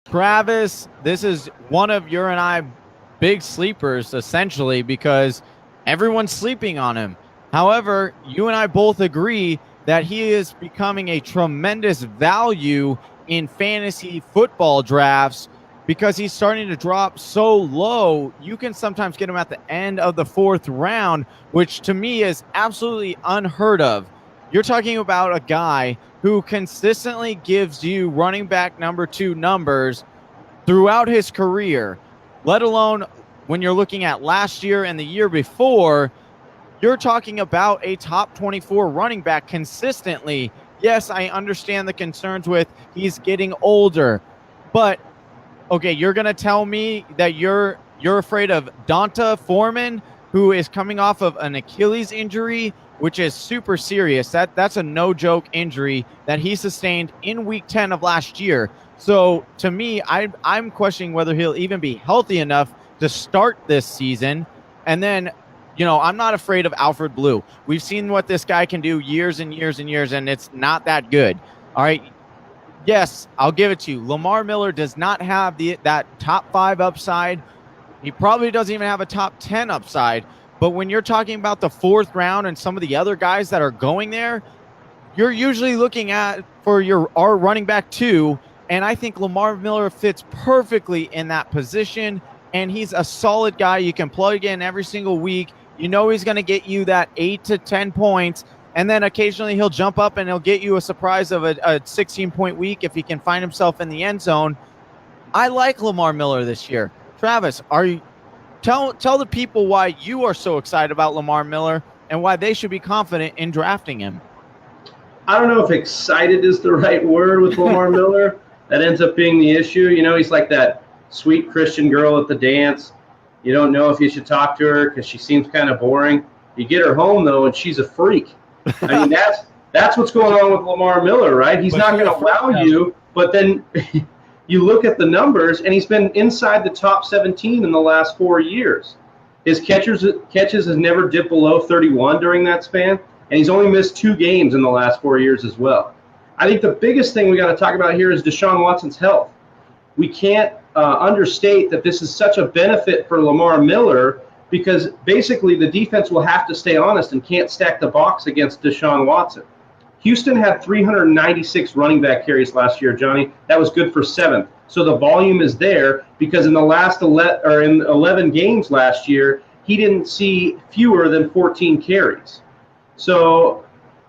Travis, this is one of your and I big sleepers, essentially, because everyone's sleeping on him. However, you and I both agree that he is becoming a tremendous value in fantasy football drafts because he's starting to drop so low. You can sometimes get him at the end of the fourth round, which to me is absolutely unheard of. You're talking about a guy who consistently gives you running back number 2 numbers throughout his career, let alone when you're looking at last year and the year before. You're talking about a top 24 running back consistently. Yes, I understand the concerns with he's getting older, but okay, you're going to tell me that you're afraid of Donta Foreman, who is coming off of an Achilles injury, which is super serious. That's a no-joke injury that he sustained in Week 10 of last year. So to me, I'm questioning whether he'll even be healthy enough to start this season. And then, I'm not afraid of Alfred Blue. We've seen what this guy can do years and years and years, and it's not that good. All right. Yes, I'll give it to you. Lamar Miller does not have that top 5 upside. He probably doesn't even have a top 10 upside. But when you're talking about the fourth round and some of the other guys that are going there, you're usually looking at for our running back 2. And I think Lamar Miller fits perfectly in that position. And he's a solid guy you can plug in every single week. He's going to get you that 8 to 10 points. And then occasionally he'll jump up and he'll get you a surprise of a 16-point week if he can find himself in the end zone. I like Lamar Miller this year. Travis, tell the people why you are so excited about Lamar Miller and why they should be confident in drafting him. I don't know if excited is the right word with Lamar Miller. That ends up being the issue. He's like that sweet Christian girl at the dance. You don't know if you should talk to her because she seems kind of boring. You get her home, though, and she's a freak. I mean, that's what's going on with Lamar Miller, right? He's not going to wow you, but then you look at the numbers, and he's been inside the top 17 in the last 4 years. His catches has never dipped below 31 during that span, and he's only missed 2 games in the last 4 years as well. I think the biggest thing we got to talk about here is Deshaun Watson's health. We can't understate that this is such a benefit for Lamar Miller because basically the defense will have to stay honest and can't stack the box against Deshaun Watson. Houston had 396 running back carries last year, Johnny. That was good for 7th. So the volume is there because in the last 11 games last year, he didn't see fewer than 14 carries. So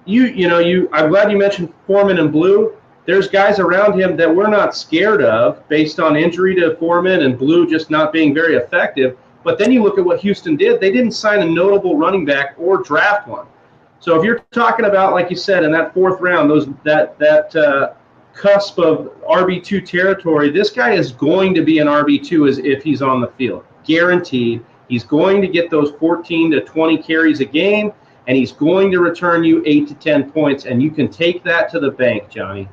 I'm glad you mentioned Foreman and Blue. There's guys around him that we're not scared of based on injury to Foreman and Blue just not being very effective. But then you look at what Houston did. They didn't sign a notable running back or draft one. So if you're talking about, like you said, in that fourth round, that cusp of RB2 territory, this guy is going to be an RB2 as if he's on the field. Guaranteed. He's going to get those 14 to 20 carries a game, and he's going to return you 8 to 10 points, and you can take that to the bank, Johnny.